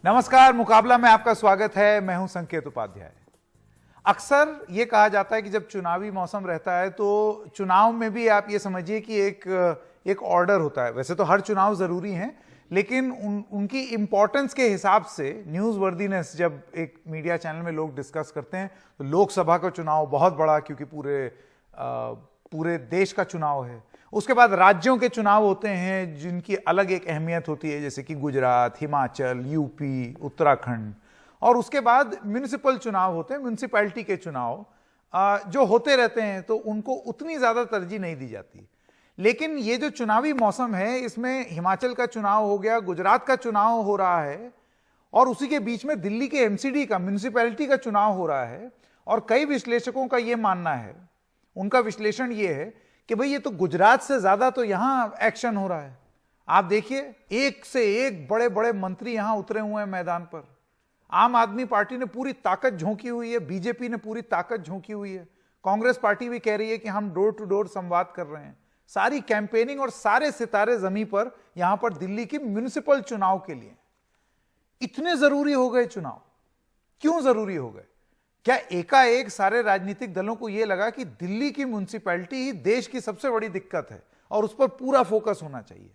नमस्कार, मुकाबला में आपका स्वागत है। मैं हूं संकेत उपाध्याय। अक्सर ये कहा जाता है कि जब चुनावी मौसम रहता है तो चुनाव में भी आप ये समझिए कि एक ऑर्डर होता है। वैसे तो हर चुनाव जरूरी हैं, लेकिन उनकी इंपॉर्टेंस के हिसाब से न्यूज वर्दीनेस जब एक मीडिया चैनल में लोग डिस्कस करते हैं तो लोकसभा का चुनाव बहुत बड़ा, क्योंकि पूरे देश का चुनाव है। उसके बाद राज्यों के चुनाव होते हैं जिनकी अलग एक अहमियत होती है, जैसे कि गुजरात, हिमाचल, यूपी, उत्तराखंड। और उसके बाद म्युनिसिपल चुनाव होते हैं, म्युनिसिपैलिटी के चुनाव जो होते रहते हैं, तो उनको उतनी ज्यादा तरजीह नहीं दी जाती। लेकिन ये जो चुनावी मौसम है, इसमें हिमाचल का चुनाव हो गया, गुजरात का चुनाव हो रहा है, और उसी के बीच में दिल्ली के एमसीडी का, म्युनिसिपैलिटी का चुनाव हो रहा है। और कई विश्लेषकों का यह मानना है, उनका विश्लेषण यह है कि भाई ये तो गुजरात से ज्यादा तो यहां एक्शन हो रहा है। आप देखिए, एक से एक बड़े बड़े मंत्री यहां उतरे हुए हैं मैदान पर। आम आदमी पार्टी ने पूरी ताकत झोंकी हुई है, बीजेपी ने पूरी ताकत झोंकी हुई है, कांग्रेस पार्टी भी कह रही है कि हम डोर टू डोर संवाद कर रहे हैं। सारी कैंपेनिंग और सारे सितारे जमीन पर यहां पर दिल्ली की म्युनिसिपल चुनाव के लिए। इतने जरूरी हो गए चुनाव, क्यों जरूरी हो गए? क्या एकाएक सारे राजनीतिक दलों को यह लगा कि दिल्ली की म्युनिसिपैलिटी ही देश की सबसे बड़ी दिक्कत है और उस पर पूरा फोकस होना चाहिए?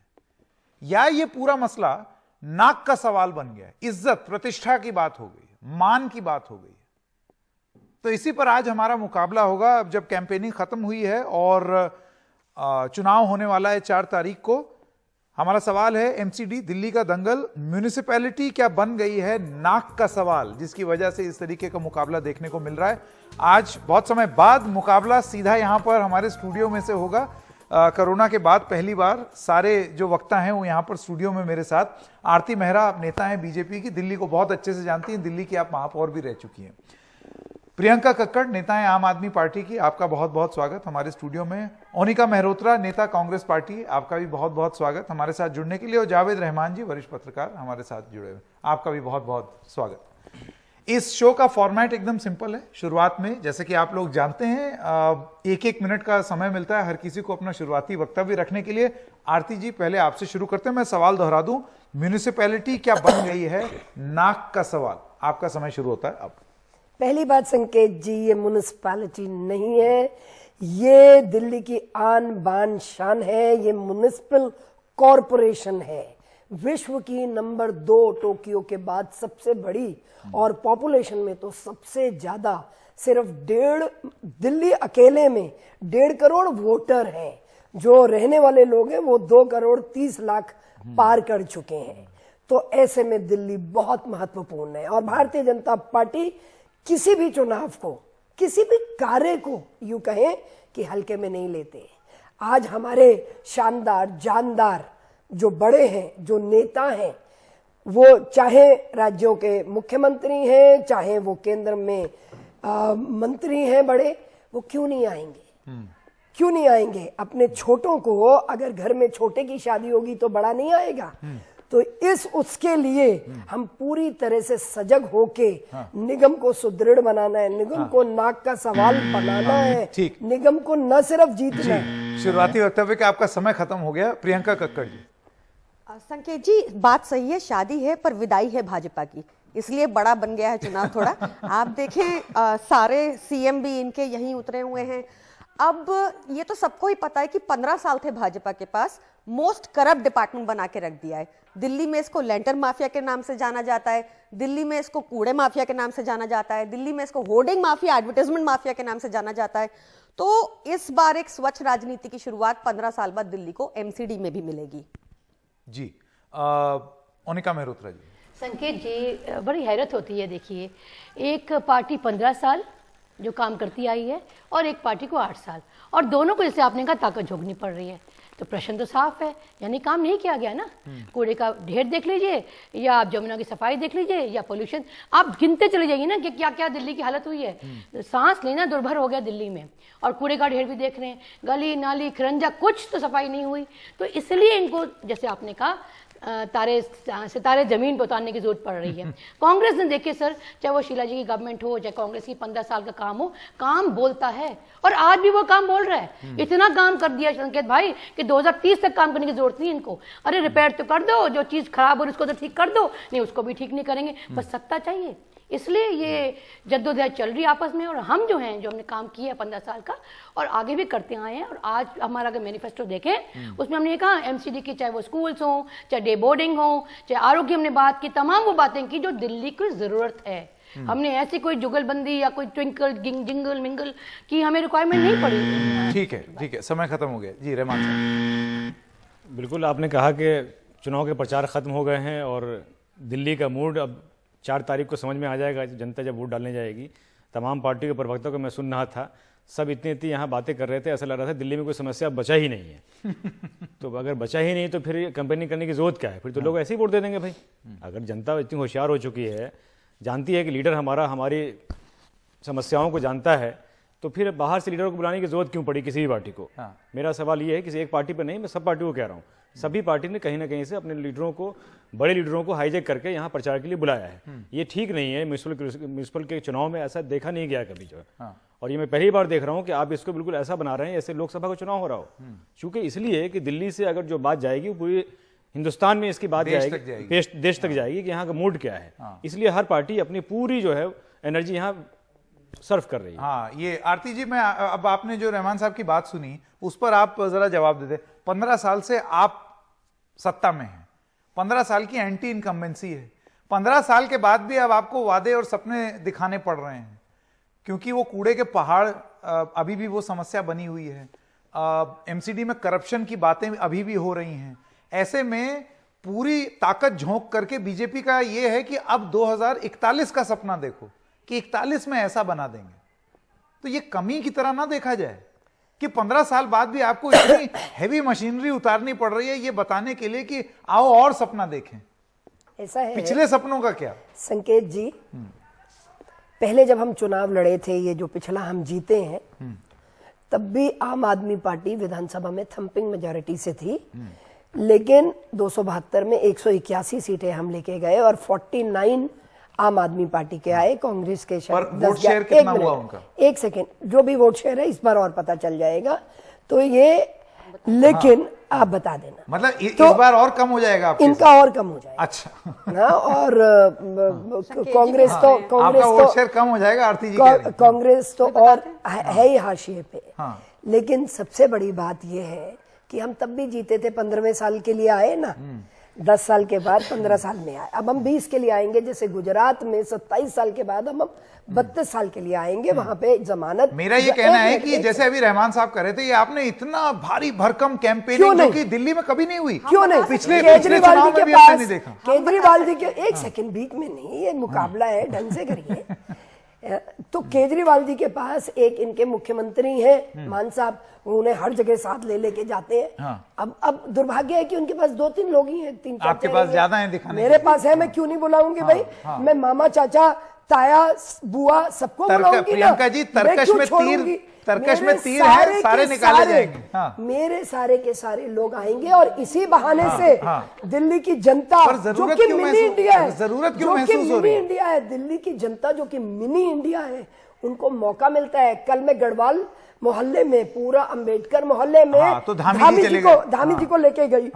या यह पूरा मसला नाक का सवाल बन गया है, इज्जत प्रतिष्ठा की बात हो गई, मान की बात हो गई? तो इसी पर आज हमारा मुकाबला होगा। अब जब कैंपेनिंग खत्म हुई है और चुनाव होने वाला है 4 तारीख को, हमारा सवाल है एमसीडी दिल्ली का दंगल, म्युनिसिपैलिटी क्या बन गई है नाक का सवाल, जिसकी वजह से इस तरीके का मुकाबला देखने को मिल रहा है। आज बहुत समय बाद मुकाबला सीधा यहां पर हमारे स्टूडियो में से होगा। कोरोना के बाद पहली बार सारे जो वक्ता हैं वो यहां पर स्टूडियो में मेरे साथ। आरती मेहरा, आप नेता हैं बीजेपी की, दिल्ली को बहुत अच्छे से जानती हैं, दिल्ली की आप महापौर भी रह चुकी हैं। प्रियंका कक्कड़, नेता है आम आदमी पार्टी की, आपका बहुत बहुत स्वागत हमारे स्टूडियो में। ओनिका मेहरोत्रा, नेता कांग्रेस पार्टी, आपका भी बहुत बहुत स्वागत हमारे साथ जुड़ने के लिए। और जावेद रहमान जी, वरिष्ठ पत्रकार, हमारे साथ जुड़े हुए, आपका भी बहुत बहुत स्वागत। इस शो का फॉर्मेट एकदम सिंपल है। शुरुआत में, जैसे कि आप लोग जानते हैं, 1-1 मिनट का समय मिलता है हर किसी को अपना शुरुआती वक्तव्य रखने के लिए। आरती जी, पहले आपसे शुरू करते हैं। मैं सवाल दोहरा दूं, म्युनिसिपैलिटी क्या बन गई है नाक का सवाल, आपका समय शुरू होता है अब। पहली बात संकेत जी, ये म्युनिसिपैलिटी नहीं है, ये दिल्ली की आन बान शान है। ये म्युनिसिपल कॉरपोरेशन है, विश्व की नंबर 2 टोक्यो के बाद सबसे बड़ी, और पॉपुलेशन में तो सबसे ज्यादा। सिर्फ दिल्ली अकेले में 1.5 करोड़ वोटर हैं। जो रहने वाले लोग हैं वो 2 करोड़ 30 लाख पार कर चुके हैं। तो ऐसे में दिल्ली बहुत महत्वपूर्ण है। और भारतीय जनता पार्टी किसी भी चुनाव को, किसी भी कार्य को यूं कहें कि हल्के में नहीं लेते। आज हमारे शानदार जानदार जो बड़े हैं, जो नेता हैं, वो चाहे राज्यों के मुख्यमंत्री हैं, चाहे वो केंद्र में मंत्री हैं बड़े, वो क्यों नहीं आएंगे? क्यों नहीं आएंगे? अपने छोटों को, अगर घर में छोटे की शादी होगी तो बड़ा नहीं आएगा। तो उसके लिए हम पूरी तरह से सजग होके निगम को सुदृढ़ बनाना है, निगम को नाक का सवाल बनाना है, निगम को न सिर्फ जीतना है। शुरुआती वक्तव्य का आपका समय खत्म हो गया। प्रियंका कक्कड़ जी। संकेत जी, बात सही है, शादी है पर विदाई है भाजपा की, इसलिए बड़ा बन गया है चुनाव थोड़ा। आप देखें, सारे सीएम भी इनके यहीं उतरे हुए हैं। अब ये तो सबको ही पता है कि 15 साल थे भाजपा के पास, मोस्ट करप्ट डिपार्टमेंट बना के रख दिया है। दिल्ली में इसको लेंटर माफिया के नाम से जाना जाता है, दिल्ली में इसको कूड़े माफिया के नाम से जाना जाता है, दिल्ली में इसको होर्डिंग माफिया, एडवर्टाइजमेंट माफिया के नाम से जाना जाता है। तो इस बार एक स्वच्छ राजनीति की शुरुआत 15 साल बाद दिल्ली को एमसीडी में भी मिलेगी। जी, ओनिका मेहरोत्रा जी। संकेत जी, बड़ी हैरत होती है। देखिए, एक पार्टी 15 साल जो काम करती आई है और एक पार्टी को 8 साल, और दोनों को, जैसे आपने कहा, ताकत झोंकनी पड़ रही है। तो प्रश्न तो साफ है, यानी काम नहीं किया गया ना। कूड़े का ढेर देख लीजिए, या आप जमुना की सफाई देख लीजिए, या पोल्यूशन, आप गिनते चले जाइए ना कि क्या क्या दिल्ली की हालत हुई है। सांस लेना दुर्भर हो गया दिल्ली में। और कूड़े का ढेर भी देख रहे हैं, गली नाली खरंजा, कुछ तो सफाई नहीं हुई। तो इसलिए इनको, जैसे आपने कहा, सितारे जमीन पर उतारने की जरूरत पड़ रही है। कांग्रेस ने देखिए सर, चाहे वो शीला जी की गवर्नमेंट हो, चाहे कांग्रेस की 15 साल का काम हो, काम बोलता है और आज भी वो काम बोल रहा है। इतना काम कर दिया संकेत भाई कि 2030 तक काम करने की जरूरत नहीं इनको। अरे रिपेयर तो कर दो, जो चीज खराब हो रही उसको तो ठीक कर दो, नहीं उसको भी ठीक नहीं करेंगे, बस सत्ता चाहिए। इसलिए ये जद्दोजहद चल रही है आपस में, और हम जो हैं, जो हमने काम किया है 15 साल का और आगे भी करते आए हैं, और आज हमारा अगर मैनिफेस्टो देखें उसमें हमने कहा एमसीडी की, चाहे वो स्कूल्स हो, चाहे डे बोर्डिंग हो, चाहे आरोग्य, हमने बात की, तमाम वो बातें की जो दिल्ली की जरूरत है। हमने ऐसी कोई जुगलबंदी या कोई ट्विंकल जिंगल मिंगल की हमें रिक्वायरमेंट नहीं पड़ी। ठीक है, समय खत्म हो गया जी। रहमान साहब, बिल्कुल, आपने कहा कि चुनाव के प्रचार खत्म हो गए हैं और दिल्ली का मूड अब 4 तारीख को समझ में आ जाएगा, जनता जब वोट डालने जाएगी। तमाम पार्टी के प्रवक्ता को मैं सुन रहा था, सब इतनी यहाँ बातें कर रहे थे, ऐसा लग रहा था दिल्ली में कोई समस्या बचा ही नहीं है। तो अगर बचा ही नहीं तो फिर कंपेनिंग करने की जरूरत क्या है? फिर तो लोग ऐसे ही वोट दे देंगे भाई। अगर जनता इतनी होशियार हो चुकी है, जानती है कि लीडर हमारी समस्याओं को जानता है, तो फिर बाहर से लीडर को बुलाने की जरूरत क्यों पड़ी किसी भी पार्टी को? मेरा सवाल ये है, किसी एक पार्टी पर नहीं, मैं सब पार्टी को कह रहा हूँ, सभी पार्टी ने कहीं ना कहीं से अपने लीडरों को, बड़े लीडरों को हाईजैक करके यहाँ प्रचार के लिए बुलाया है। ये ठीक नहीं है। म्यूनिसिपल के चुनाव में ऐसा देखा नहीं गया कभी जो है। और ये मैं पहली बार देख रहा हूँ कि आप इसको बिल्कुल ऐसा बना रहे हैं जैसे लोकसभा का चुनाव हो रहा हो। क्योंकि इसलिए कि दिल्ली से अगर जो बात जाएगी वो पूरी हिंदुस्तान में इसकी बात जाएगी, देश तक जाएगी कि यहाँ का मूड क्या है। इसलिए हर पार्टी अपनी पूरी जो है एनर्जी यहाँ सर्व कर रही है। हाँ, ये आरती जी, मैं अब आपने जो रहमान साहब की बात सुनी उस पर आप जरा जवाब दे दे। 15 साल से आप सत्ता में हैं, 15 साल की एंटी इनकम्बेंसी है, 15 साल के बाद भी अब आपको वादे और सपने दिखाने पड़ रहे हैं, क्योंकि वो कूड़े के पहाड़ अभी भी वो समस्या बनी हुई है। एमसीडी में करप्शन की बातें अभी भी हो रही हैं। ऐसे में पूरी ताकत झोंक करके बीजेपी का ये है कि अब 2041 का सपना देखो कि 41 में ऐसा बना देंगे। तो ये कमी की तरह ना देखा जाए कि 15 साल बाद भी आपको इतनी हैवी मशीनरी उतारनी पड़ रही है ये बताने के लिए कि आओ और सपना देखें। ऐसा है पिछले सपनों का क्या? संकेत जी, पहले जब हम चुनाव लड़े थे, ये जो पिछला हम जीते हैं, तब भी आम आदमी पार्टी विधानसभा में थंपिंग मेजॉरिटी से थी, लेकिन 272 में 181 सीटें हम लेके गए और 49 आम आदमी पार्टी के आए, कांग्रेस के पर वोट शेयर कितना हुआ उनका? एक सेकेंड, जो भी वोट शेयर है इस बार और पता चल जाएगा। तो ये, लेकिन आप बता देना, मतलब इस बार और कम हो जाएगा आपके इनका और कम हो जाएगा। अच्छा। हाँ, और कांग्रेस आपका वोट शेयर कम हो जाएगा आरती जी कांग्रेस तो और है ही हाशिए पे। लेकिन सबसे बड़ी बात यह है कि हम तब भी जीते थे, 15वें साल के लिए आए ना, 10 साल के बाद 15 साल में आए। अब हम 20 के लिए आएंगे, जैसे गुजरात में 27 साल के बाद हम 32 साल के लिए आएंगे, वहां पे जमानत। मेरा ये कहना है कि जैसे अभी रहमान साहब कर रहे थे, ये आपने इतना भारी भरकम कैंपेनिंग जो कि दिल्ली में कभी नहीं हुई, क्यों नहीं? पिछले केजरीवाल चुनाव जी में के भी आपने पास, नहीं देखा। केजरीवाल जी के, एक सेकंड, बीच में नहीं, ये मुकाबला है, ढंग से करिए। तो केजरीवाल जी के पास एक इनके मुख्यमंत्री हैं मान साहब, उन्हें हर जगह साथ ले लेके जाते हैं। अब दुर्भाग्य है कि उनके पास 2-3 लोग ही हैं, 3-4 आपके पास ज्यादा है दिखाने। मेरे पास है, मैं क्यों नहीं बुलाऊंगी भाई? मैं मामा, चाचा, ताया, बुआ सबको बुलाऊंगी। प्रियंका जी, तरकश में तीर है, सारे निकाले जाएंगे। मेरे सारे के सारे लोग आएंगे और इसी बहाने से दिल्ली की जनता, जो कि मिनी इंडिया है, जरूरत क्यों महसूस हो रही है? इंडिया है, दिल्ली की जनता जो कि मिनी इंडिया है, उनको मौका मिलता है। कल मैं गढ़वाल मोहल्ले में, पूरा अंबेडकर मोहल्ले में तो धामी जी को लेके गई,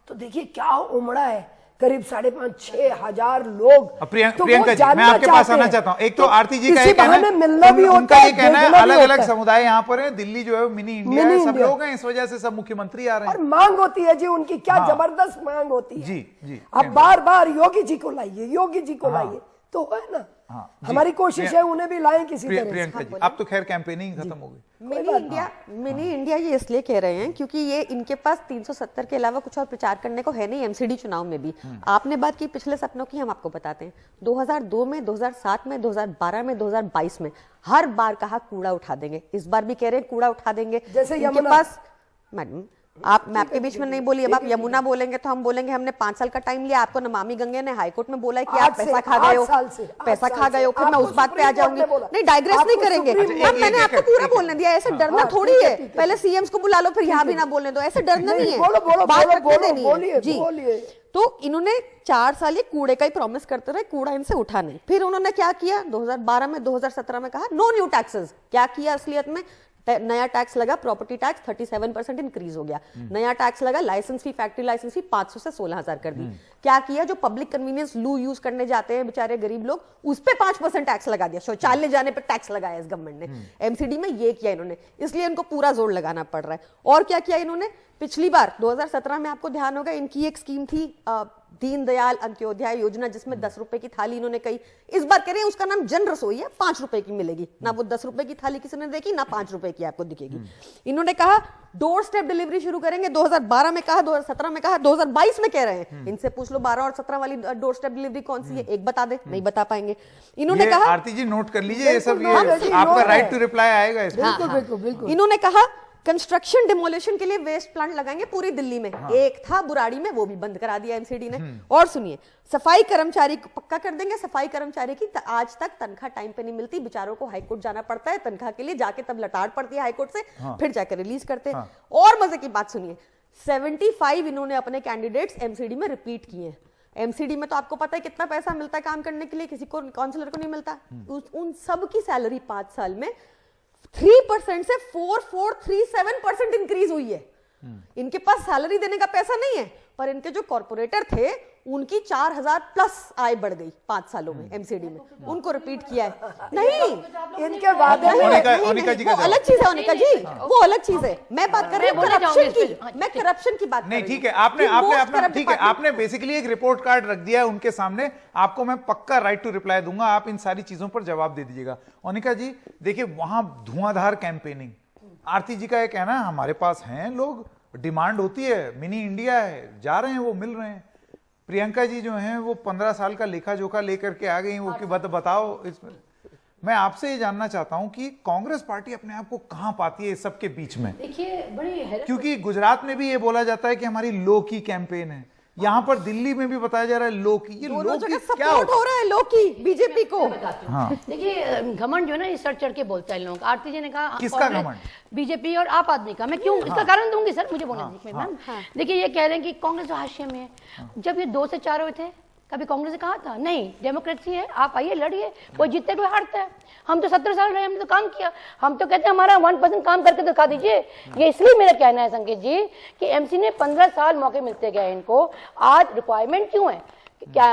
तो देखिए क्या उमड़ा है, करीब 5,500-6 हजार लोग। प्रियंका जी, मैं आपके पास आना चाहता हूँ। एक तो आरती जी का ये कहना है, मिलना भी उनका होता ये कहना है, अलग अलग समुदाय यहाँ पर है, दिल्ली जो है मिनी इंडिया है, सब इंडिया। लोग हैं, इस वजह से सब मुख्यमंत्री आ रहे हैं। और मांग होती है जी उनकी, क्या जबरदस्त मांग होती है जी। अब बार बार योगी जी को लाइए, योगी जी को लाइए, तो है ना, हमारी कोशिश है उन्हें भी लाएं किसी तरह। प्रियंका जी, अब तो खैर कैंपेनिंग खत्म हो गई। मिनी इंडिया ये इसलिए कह रहे हैं क्योंकि ये इनके पास 370 के अलावा कुछ और प्रचार करने को है नहीं। एमसीडी चुनाव में भी आपने बात की पिछले सपनों की, हम आपको बताते हैं। 2002 में, 2007 में, 2012 में, 2022 में हर बार कहा कूड़ा उठा देंगे, इस बार भी कह रहे हैं कूड़ा उठा देंगे। जैसे इनके पास, मैडम मैं आपके बीच में नहीं बोली, अब आप यमुना बोलेंगे तो हम बोलेंगे हमने 5 साल का टाइम लिया। आपको नमामि गंगे ने हाईकोर्ट में बोला है कि आप पैसा खा गए हो, पैसा खा गए हो, फिर मैं उस बात पे आ जाऊंगी। नहीं, डाइग्रेस नहीं करेंगे। मैंने आपको पूरा बोलने दिया, ऐसे डरना थोड़ी है। पहले सीएम्स को बुला लो, फिर यहाँ भी ना बोलने दो, ऐसे डरना नहीं है, बात रखने देनी है जी। तो इन्होंने 4 साल ये कूड़े का ही प्रॉमिस करते रहे, कूड़ा इनसे उठा नहीं। फिर उन्होंने क्या किया 2012 में, 2017 में कहा नो न्यू टैक्सेस। क्या किया असलियत में? नया टैक्स लगा, प्रॉपर्टी टैक्स 37% इंक्रीज हो गया। नया टैक्स लगा, लाइसेंस फी, फैक्ट्री लाइसेंस फी 500 से 16,000 कर दी। क्या किया? जो पब्लिक कन्वीनियंस लू यूज करने जाते हैं बेचारे गरीब लोग, उस पे 5% टैक्स लगा दिया। शौचालय जाने पे टैक्स लगाया इस गवर्नमेंट ने। एमसीडी में ये किया इन्होंने, इसलिए इनको पूरा जोर लगाना पड़ रहा है। और क्या किया इन्होंने? पिछली बार 2017 में आपको ध्यान होगा, इनकी एक स्कीम थी दीनदयाल अंत्योदय योजना, जिसमें 10 रुपए की थाली इन्होंने कही। इस बार कह रहे हैं उसका नाम जन रसोई है, 5 रुपए की मिलेगी ना। वो 10 रुपए की थाली किसी ने देखी ना 5 रुपए की आपको दिखेगी। इन्होंने कहा डोर स्टेप डिलीवरी शुरू करेंगे, 2012 में कहा, 2017 में कहा, 2022 में कह रहे हैं। इनसे पूछ लो 12 और 17 वाली डोर स्टेप डिलीवरी कौन सी है, एक बता दे, नहीं बता पाएंगे। इन्होंने कहा, आरती जी नोट कर लीजिए ये सब, बिल्कुल, ये आपका राइट टू रिप्लाई आएगा इसमें। बिल्कुल बिल्कुल बिल्कुल। इन्होंने कहा कंस्ट्रक्शन डिमोलिशन के लिए वेस्ट प्लांट लगाएंगे पूरी दिल्ली में। एक था बुराड़ी में, वो भी बंद करा दिया एमसीडी ने। और सुनिए, सफाई कर्मचारी को पक्का कर देंगे। सफाई कर्मचारी की आज तक तनख्वाह टाइम पे नहीं मिलती, बेचारों को हाईकोर्ट जाना पड़ता है तनख्वाह के लिए, जाके तब लटाड़ पड़ती है हाईकोर्ट से, फिर जाकर रिलीज करते हैं। और मजे की बात सुनिए, 75 इन्होंने अपने कैंडिडेट्स एमसीडी में रिपीट किए। एमसीडी में तो आपको पता है कितना पैसा मिलता है काम करने के लिए, किसी को काउंसलर को नहीं मिलता। उन सब की सैलरी 5 साल में 3% से 4437% इंक्रीज हुई है। इनके पास सैलरी देने का पैसा नहीं है, पर इनके जो कॉर्पोरेटर थे उनकी 4000 प्लस आय बढ़ गई 5 सालों में एमसीडी में। उनको रिपीट किया है। नहीं, इनके वादे अनिका जी का वो अलग चीज है, अनिका जी वो अलग चीज है। मैं बात कर रही हूँ करप्शन की, मैं करप्शन की बात नहीं, कर रही ठीक है, हूँ। आपने कि आपने most अपना corrupt ठीक है, department- आपने बेसिकली एक रिपोर्ट कार्ड रख दिया है उनके सामने। आपको मैं पक्का राइट टू रिप्लाई दूंगा, आप इन सारी चीजों पर जवाब दे दीजिएगा। अनिका जी देखिए, वहां धुआंधार कैंपेनिंग, आरती जी का ये कहना है हमारे पास हैं लोग, डिमांड होती है, मिनी इंडिया है, जा रहे हैं वो, मिल रहे हैं। प्रियंका जी जो हैं वो 15 साल का लेखा जोखा लेकर के आ गई, वो कि बताओ इसमें। मैं आपसे ये जानना चाहता हूं कि कांग्रेस पार्टी अपने आप को कहां पाती है इस सब के बीच में? देखिए बड़ी हैरत, क्योंकि गुजरात में भी ये बोला जाता है कि हमारी लो की कैंपेन है, यहां पर दिल्ली में भी बताया जा रहा है लो की। ये दोनों लो की जगह क्या सपोर्ट हो रहा है लो की बीजेपी को। हाँ। देखिए घमंड जो है ना ये सर चढ़ के बोलता है लोगों का। आरती जी ने कहा किसका कांग्रेस, घमंड? बीजेपी और आप आदमी का। मैं क्यों इसका कारण दूंगी सर, मुझे बोलने दीजिए मैम। देखिए ये कह रहे हैं कि कांग्रेस तो हाशिए में है। जब ये 2 से 4 हुए थे, कभी कांग्रेस ने कहा था नहीं डेमोक्रेसी है, आप आइए लड़िए, कोई जीतता है कोई हारता है। हम तो 17 साल रहे, हमने तो काम किया। हम तो कहते हैं हमारा 1% काम करके दिखा दीजिए। ये इसलिए मेरा कहना है संकेत जी कि एमसी ने 15 साल मौके मिलते गए इनको। आज रिक्वायरमेंट क्यों है? क्या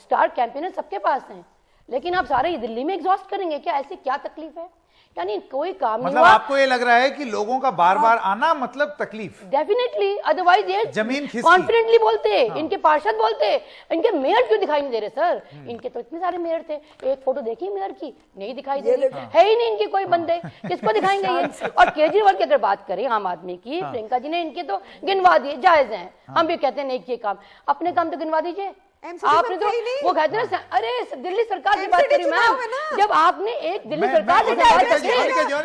स्टार कैंपेनर सबके पास हैं, लेकिन आप सारे दिल्ली में एग्जॉस्ट करेंगे क्या? ऐसी क्या तकलीफ है? यानी कोई काम नहीं मतलब हुआ। आपको ये लग रहा है कि लोगों का बार बार आना मतलब तकलीफ? डेफिनेटली, अदरवाइज ये जमीन खिसकी। कॉन्फिडेंटली बोलते, इनके पार्षद बोलते, इनके मेयर क्यों दिखाई नहीं दे रहे सर? इनके तो इतने सारे मेयर थे, एक फोटो देखी मेयर की, नहीं दिखाई दे रही है ही नहीं इनके कोई बंदे, किसको दिखाएंगे ये? और केजरीवाल की अगर बात करें आम आदमी की, प्रियंका जी ने इनके तो गिनवा दिए, जायज हैं। हम भी कहते हैं नहीं किए काम, अपने काम तो गिनवा दीजिए। आपने तो वो कहते हैं अरे दिल्ली सरकार की बात करी मैम, जब आपने एक दिल्ली सरकार से बात करके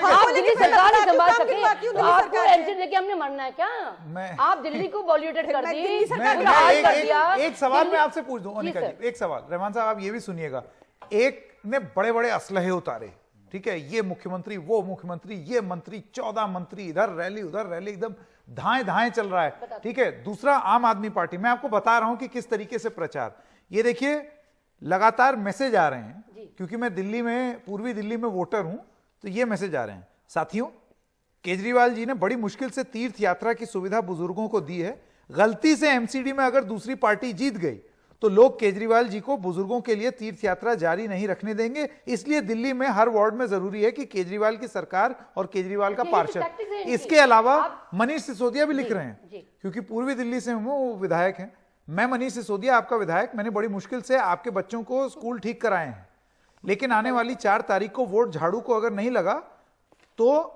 आप दिल्ली सरकार से संभाल सके तो आपको एमसी देके हमने मरना है क्या? आप दिल्ली को बॉलीवुडेड कर दी, एक सवाल मैं आपसे पूछ दूं अनिका जी, एक सवाल। रहमान साहब आप ये भी सुनिएगा, एक ने बड़े बड़े असलहे उतारे, ठीक है, ये मुख्यमंत्री वो मुख्यमंत्री, ये मंत्री, 14 मंत्री, इधर रैली उधर रैली, एकदम धाए धाए चल रहा है, ठीक है। दूसरा आम आदमी पार्टी, मैं आपको बता रहा हूं कि किस तरीके से प्रचार, ये देखिए लगातार मैसेज आ रहे हैं, क्योंकि मैं दिल्ली में, पूर्वी दिल्ली में वोटर हूं, तो ये मैसेज आ रहे हैं। साथियों, केजरीवाल जी ने बड़ी मुश्किल से तीर्थ यात्रा की सुविधा बुजुर्गों को दी है। गलती से एमसीडी में अगर दूसरी पार्टी जीत गई तो लोग केजरीवाल जी को बुजुर्गों के लिए तीर्थ यात्रा जारी नहीं रखने देंगे। इसलिए दिल्ली में हर वार्ड में जरूरी है कि केजरीवाल की सरकार और केजरीवाल का पार्षद, इसके अलावा मनीष सिसोदिया भी लिख रहे हैं, क्योंकि पूर्वी दिल्ली से वो विधायक हैं। मैं मनीष सिसोदिया आपका विधायक, मैंने बड़ी मुश्किल से आपके बच्चों को स्कूल ठीक कराए हैं, लेकिन आने वाली 4 तारीख को वोट झाड़ू को अगर नहीं लगा तो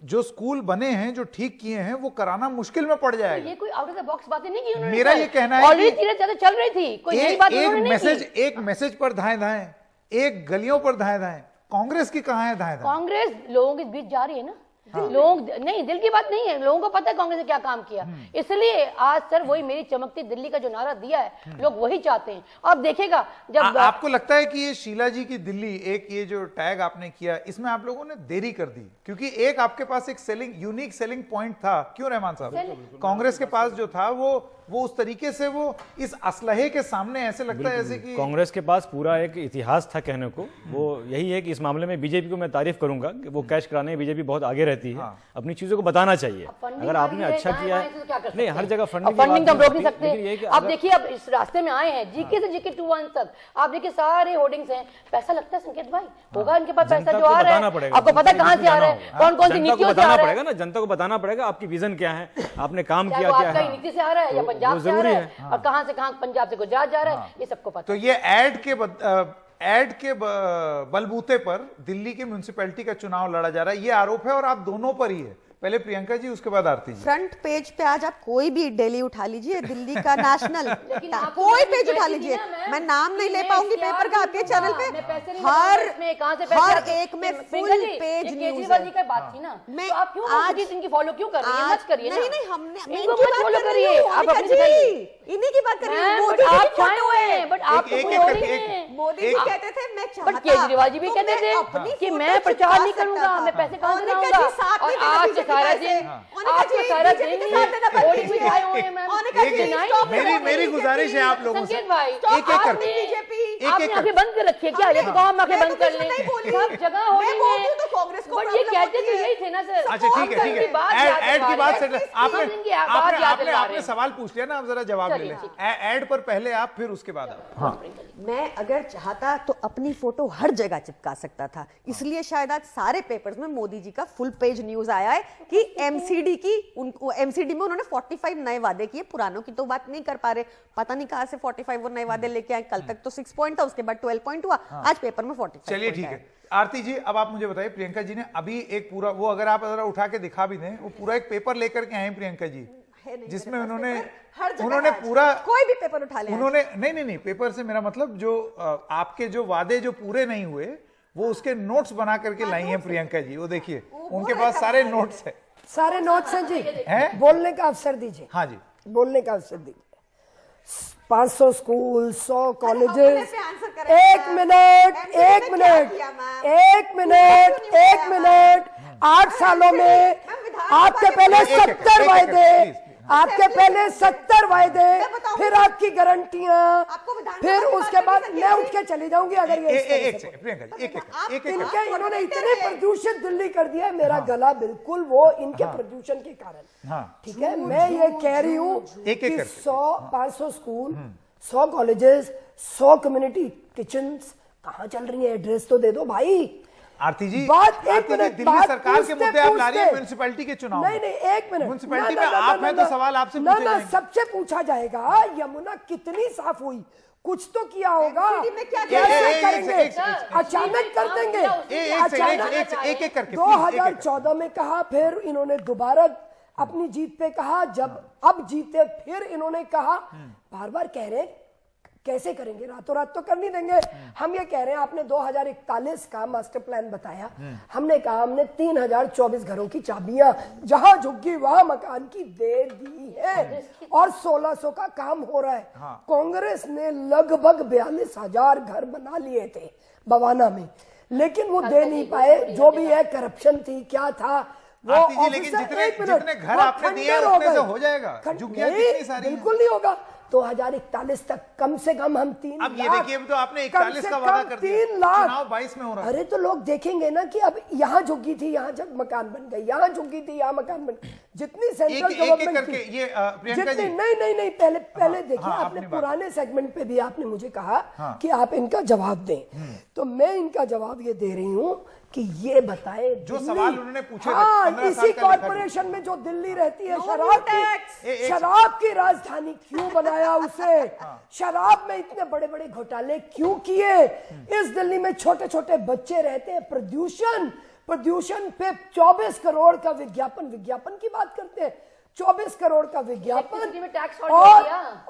जो स्कूल बने हैं, जो ठीक किए हैं, वो कराना मुश्किल में पड़ जाएगा। ये कोई आउट ऑफ द बॉक्स बातें नहीं की उन्होंने। मेरा ये कहना है ऑलरेडी धीरे धीरे चल रही थी, कोई नई बात उन्होंने नहीं की। एक मैसेज पर धाए धाए, एक गलियों पर धाए धाए, कांग्रेस की कहां है धाए धाए? कांग्रेस लोगों के बीच जा रही है ना। लोग नहीं, दिल की बात नहीं है, लोगों को पता है कांग्रेस ने क्या काम किया, इसलिए आज सर वही मेरी चमकती दिल्ली का जो नारा दिया है लोग वही चाहते हैं। अब देखिएगा जब आपको लगता है कि ये शीला जी की दिल्ली, एक ये जो टैग आपने किया, इसमें आप लोगों ने देरी कर दी, क्योंकि एक आपके पास एक यूनिक सेलिंग पॉइंट था, क्यों रहमान साहब? कांग्रेस के पास जो था वो वो उस तरीके से वो इस असलहे के सामने ऐसे लगता है जैसे कि कांग्रेस के पास पूरा एक इतिहास था कहने को, वो यही है कि इस मामले में बीजेपी को मैं तारीफ करूंगा कि वो कैश कराने में बीजेपी बहुत आगे रहती है। अपनी चीजों को बताना चाहिए। अगर आपने अच्छा किया है, नहीं हर जगह फंडिंग तो हम रोक नहीं सकते। लेकिन ये है कि अब देखिए, अब इस रास्ते में आए हैं जीके से जीके 2-1 तक, आप देखिए सारे होर्डिंग्स हैं। पैसा लगता है संकेत भाई, होगा इनके पास पैसा जो आ रहा है, आपको पता है कहां से आ रहा है, कौन कौन सी नीतियों से आ रहा है ना, जनता को बताना पड़ेगा आपकी विजन क्या है, आपने काम क्या किया वो क्या आपका है, नीति से आ रहा है या पंजाब से आ रहा है, और कहां से कहां पंजाब से गुजरात जा रहा है, ये सबको पता। तो ये ऐड के बलबूते पर दिल्ली की म्युनिसिपैलिटी का चुनाव लड़ा जा रहा है, ये आरोप है और आप दोनों पर ही है। पहले प्रियंका जी, उसके बाद आरती जी। फ्रंट पेज पे आज आप कोई भी डेली उठा लीजिए, दिल्ली का नेशनल लेकिन आप कोई तो पेज पैसे उठा दी लीजिए, ना, मैम। मैं नाम नहीं ले मैं पाऊंगी क्या पेपर का आपके दूंगा? चैनल पे, मैं पैसे नहीं हर बताऊंगा इसमें, कहां से पैसे हर आते हैं? एक में प्रियंका फुल जी, पेज ये न्यूज केजरीवाल जी है। का बात थी ना, मैं तो आप क्यों आज इनकी फॉलो क्यों कर रही हैं? मत करिए ना। नहीं हमने इनको इनकी मत बात फॉलो कर रही करिए, हूं, आप मोनिका अपनी जी बताइए। इन्हीं की बात कर रही हूं। मैम, मोदी बट जी आप की फोटो छाए है, हैं, बट आप तो एक- कोई एक और करके- ही एक- हैं। मोदी जी कहते थे मैं चाहता, बट केजरीवाल जी भी तो कहते मैं थे अपनी कि फोटो मैं प्रचार छुपा नहीं सकता करूंगा, था। मैं पैसे कहां से मोनिका लाऊंगा, जी साथ और में आज बीजेपी तो सारा के दिन पैसे। मोनिका आज तो जी, सारा बीजेपी दिन के साथ देना पड़ेगा। होर्डिंग्स भी आए हुए हैं मैम। मोनिका जी, Deny stop नहीं करो, मेरी गुजारिश है आप लोगों से, संकेत भाई, एक एक करके बीजेपी आपने आंखें बंद कर रखी है क्या? ये तो कहो हम आंखें बंद कर लें, नहीं बोली। सब जगह मैं होर्डिंग बोलती है। हूँ तो कांग्रेस को बट ये प्रॉब्लम कहते होती तो है। यही थे ना सर। अच्छा ठीक है, ठीक है, ऐड की बात से आपने सवाल पूछ लिया ना, आप जरा जवाब ले चलिए, लें। ऐड पर पहले आप, फिर उसके बाद आप। हाँ, मैं अगर चाहता तो अपनी फोटो हर जगह चिपका सकता था, इसलिए शायद आज सारे पेपर्स में मोदी जी का फुल पेज न्यूज आया है कि एमसीडी में उन्होंने 45 नए वादे किए, पुरानों की तो बात नहीं कर पा रहे, पता नहीं कहां से 45 वो नए वादे लेके आए। कल तक तो 6 पॉइंट था, उसके बाद 12 पॉइंट हुआ, आज पेपर में 45 चलिए ठीक है। आरती जी, अब आप मुझे बताइए, प्रियंका जी ने अभी एक पूरा, वो अगर आप जरा उठा के दिखा भी दें, वो पूरा एक पेपर लेकर के आए हैं प्रियंका जी, जिसमें उन्होंने पूरा कोई भी पेपर उठा ले, उन्होंने नहीं पेपर से मेरा मतलब जो आपके जो वादे जो पूरे नहीं हुए वो उसके नोट्स बना करके लाई हैं प्रियंका जी। वो देखिए उनके पास सारे नोट्स है। सारे नोट्स हैं जी, हैं? बोलने का अवसर दीजिए। हाँ जी, बोलने का अवसर दीजिए। 500 स्कूल, 100 कॉलेजेस। एक मिनट 8 सालों में आपके पहले 70 वायदे, आपके पहले 70 वायदे, फिर आपकी गारंटियां, फिर उसके बाद मैं उठ के चली जाऊंगी अगर ये प्रियंका जी, एक इनके इन्होंने इतने प्रदूषित दिल्ली कर दिया है, मेरा गला बिल्कुल वो इनके प्रदूषण के कारण। हाँ, ठीक है, मैं ये कह रही हूँ एक कि करके। 500 स्कूल, 100 कॉलेजेस, 100 कम्युनिटी किचन्स कहाँ चल रही है? एड्रेस तो दे दो भाई। आरती जी, बात एक मिनट, दिल्ली सरकार के मुद्दे आप ला रही है म्युनिसिपैलिटी के चुनाव। नहीं, एक मिनट, म्युनिसिपैलिटी में आप हैं तो सवाल आपसे पूछे जाएंगे। सबसे पूछा जाएगा यमुना कितनी साफ हुई, कुछ तो किया होगा। कैसे करेंगे? अचानक कर देंगे, एक करके 2014 में कहा, फिर इन्होंने दोबारा अपनी जीत पे कहा, जब अब जीते फिर इन्होंने कहा, बार बार कह रहे हैं कैसे करेंगे, रातों रात तो कर नहीं देंगे। हम ये कह रहे हैं, आपने 2041 का मास्टर प्लान बताया, हमने कहा हमने 3024 घरों की चाबियां जहां झुग्गी वहां मकान की दे दी है और 1600 का काम हो रहा है। कांग्रेस ने लगभग 42,000 घर बना लिए थे बवाना में, लेकिन वो दे नहीं पाए। जो भी है करप्शन थी, क्या था वो आरती जी, लेकिन जितने घर आपने दिए उतने से हो जाएगा। झुग्गियां कितनी सारी हैं? बिल्कुल नहीं होगा। 2041 तक कम से कम हम 3 लाख। अब ये देखिए, तो आपने 41 का वादा कर दिया, 3 लाख, चुनाव 22 में हो रहा है। अरे तो लोग देखेंगे ना कि अब यहाँ झुग्गी थी, यहाँ जब मकान बन गई, यहाँ झुग्गी थी, यहाँ मकान बन गई। जितनी सेंट्रल गवर्नमेंट करके ये प्रियंका जी, नहीं पहले देखिए, आपने पुराने सेगमेंट पे भी आपने मुझे कहा कि आप इनका जवाब दें, तो मैं इनका जवाब ये दे रही हूँ कि ये बताए जो सवाल उन्होंने पूछे थे, हाँ, 15 साल इसी का कॉर्पोरेशन में जो दिल्ली रहती है, शराब की राजधानी क्यों बनाया उसे? शराब में इतने बड़े बड़े घोटाले क्यों किए? इस दिल्ली में छोटे छोटे बच्चे रहते हैं, प्रदूषण पे 24 करोड़ का विज्ञापन की बात करते हैं, 24 करोड़ का विज्ञापन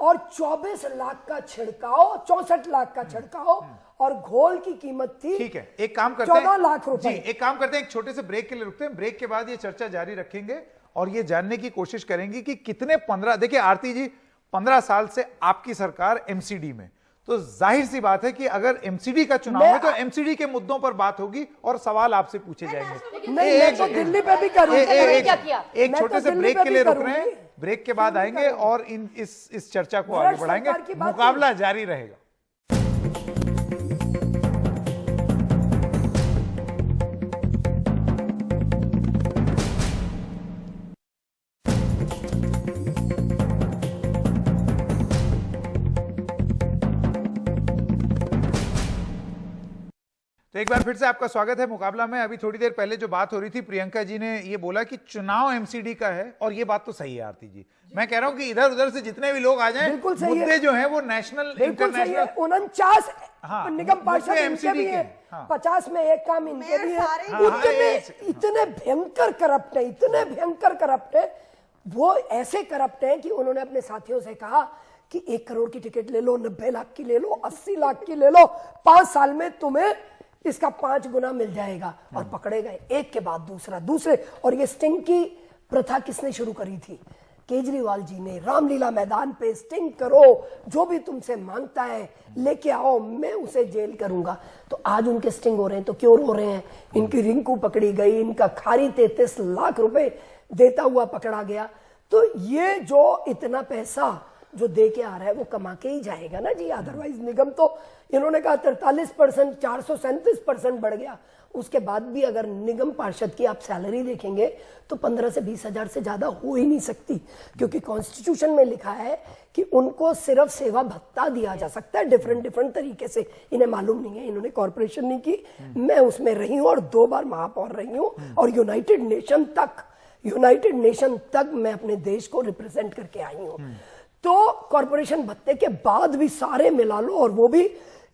और 24 लाख का छिड़काव, 64 लाख का छिड़काव, और घोल की कीमत थी, ठीक है, एक काम करते हैं, 14 लाख रुपए। जी, एक काम करते हैं, एक छोटे से ब्रेक के लिए रुकते हैं। ब्रेक के बाद ये चर्चा जारी रखेंगे और ये जानने की कोशिश करेंगे कि कितने 15, देखिए आरती जी, 15 साल से आपकी सरकार एमसीडी में, तो जाहिर सी बात है कि अगर एमसीडी का चुनाव है तो एमसीडी के मुद्दों पर बात होगी और सवाल आपसे पूछे जाएंगे। नहीं, मैं तो दिल्ली पे भी करूंगी। एक छोटे से ब्रेक के लिए रुक रहे हैं। ब्रेक के बाद आएंगे और इस चर्चा को आगे भारत बढ़ाएंगे। सरकार की बात मुकाबला जारी रहेगा। तो एक बार फिर से आपका स्वागत है मुकाबला में। अभी थोड़ी देर पहले जो बात हो रही थी, प्रियंका जी ने ये बोला कि चुनाव एमसीडी का है, और ये बात तो सही है आरती जी। मैं कह रहा हूं कि इधर उधर से जितने भी लोग आ जाएं, बिल्कुल सही है। मुद्दे जो हैं वो नेशनल बिल्कुल सही है। इंटरनेशनल 49 हाँ, निगम पार्षद मुद्दे इनके MCD भी के, है, हाँ। 50 में एक काम इनके भी है। हाँ, इतने भयंकर करप्ट है, इतने भयंकर करप्ट है। वो ऐसे करप्ट है कि उन्होंने अपने साथियों से कहा कि 1 करोड़ की टिकट ले लो, 90 लाख की ले लो, 80 लाख की ले लो, 5 साल में तुम्हें इसका 5 गुना मिल जाएगा। और पकड़े गए एक के बाद दूसरे। और ये स्टिंग की प्रथा किसने शुरू करी थी? केजरीवाल जी ने। रामलीला मैदान पे स्टिंग करो, जो भी तुमसे मांगता है लेके आओ, मैं उसे जेल करूंगा। तो आज उनके स्टिंग हो रहे हैं, तो क्यों हो रहे हैं? इनकी रिंकू पकड़ी गई, इनका खारी 33 लाख रुपए देता हुआ पकड़ा गया। तो ये जो इतना पैसा जो दे के आ रहा है वो कमा के ही जाएगा ना जी। अदरवाइज निगम तो इन्होंने कहा 43%, 437% बढ़ गया। उसके बाद भी अगर निगम पार्षद की आप सैलरी देखेंगे तो 15 से 20 हजार से ज्यादा हो ही नहीं सकती, क्योंकि कॉन्स्टिट्यूशन में लिखा है कि उनको सिर्फ सेवा भत्ता दिया जा सकता है डिफरेंट तरीके से। इन्हें मालूम नहीं है, इन्होंने कॉर्पोरेशन नहीं की। मैं उसमें रही हूं और 2 बार महापौर रही हूं, और यूनाइटेड नेशन तक मैं अपने देश को रिप्रेजेंट करके आई हूं। तो कॉर्पोरेशन भत्ते के बाद भी सारे मिला लो, और वो भी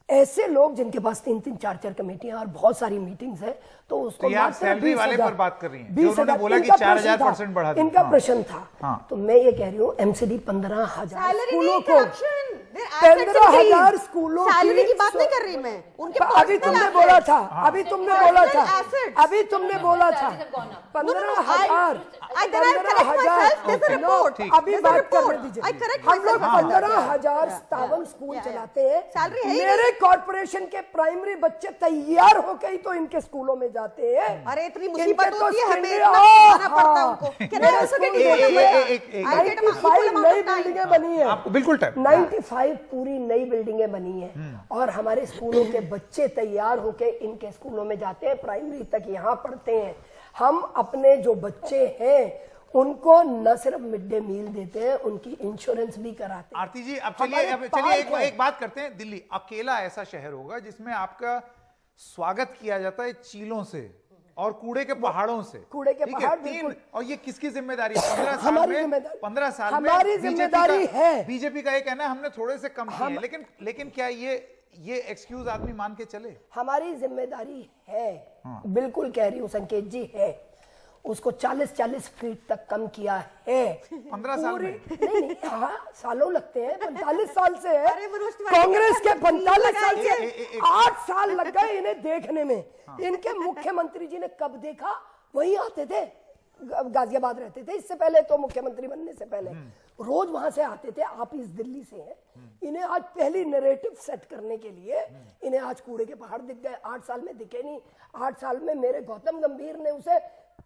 ऐसे लोग जिनके पास 3-3, 4-4 कमेटियां और बहुत सारी मीटिंग्स है, तो उसको तो आप सैलरी वाले पर बात कर रही हैं, जो उन्होंने बोला कि 4000% बढ़ा दिया। इनका प्रश्न था। हाँ। तो मैं ये कह रही हूँ एमसीडी 15,000 Salary स्कूलों नहीं, को, corruption. Their assets 15,000 increase. स्कूलों Salary की बात नहीं कर रही मैं, उनके अभी personal तुमने assets. बोला था, अभी तुमने बोला था, assets. अभी तुमने बोला था 15,000। Then I'll correct myself. There's a report. अभी There's a बात करने report. दीजिए। I correct हम लोग myself. 15,057 स्कूल चलाते हैं। Salary है ही मेरे कॉर्पोरेशन के प्राइमरी बच्चे तैयार होकर ही तो इनके स्कूलों में जाते हैं। अरे इतनी इनके मुसीबत तो होती है, हमें स्टैंडर्ड- इतना खाना पड़ता है हाँ। उनको। Can I मेरा also get स्कूल equal देखिए, amount? I'll get equal 95 amount नई of time. बिल्डिंगें बनी है, आपको बिल्कुल टाइम 95 पूरी नई बिल्डिंगें बनी है, और हमारे स्कूलों के बच्चे तैयार होके इनके स्कूलों में जाते हैं, प्राइमरी तक यहाँ पढ़ते हैं। हम अपने जो बच्चे हैं उनको न सिर्फ मिड डे मील देते हैं, उनकी इंश्योरेंस भी कराते हैं। आरती जी, अब हमारे चलिए पार्क है। एक बात करते हैं। दिल्ली अकेला ऐसा शहर होगा जिसमें आपका स्वागत किया जाता है चीलों से और कूड़े के पहाड़ों से। कूड़े के ठीक है, पहाड़, 3 बिल्कुल। और ये किसकी जिम्मेदारी है? 15 साल हमारी में जिम्मेदारी। 15 साल में हमारी जिम्मेदारी है। बीजेपी का ये कहना है हमने थोड़े से कम किए हैं, लेकिन क्या ये एक्सक्यूज आदमी मान के चले? हमारी जिम्मेदारी है, बिल्कुल कह रही हूँ संकेत जी, है। उसको 40-40 फीट तक कम किया है 15 साल में। नहीं, हाँ सालों लगते हैं, 45 साल से है अरे मनोज तिवारी, कांग्रेस के 45 साल से एक- 8 साल लग गए इन्हें देखने में। इनके मुख्यमंत्री जी ने कब देखा? वही आते थे, गाजियाबाद रहते थे इससे पहले, तो मुख्यमंत्री बनने से पहले रोज वहां से आते थे। आप इस दिल्ली से हैं, इन्हें आज पहली नैरेटिव सेट करने के लिए इन्हें आज कूड़े के पहाड़ दिख गए। 8 साल में दिखे नहीं। 8 साल में मेरे गौतम गंभीर ने उसे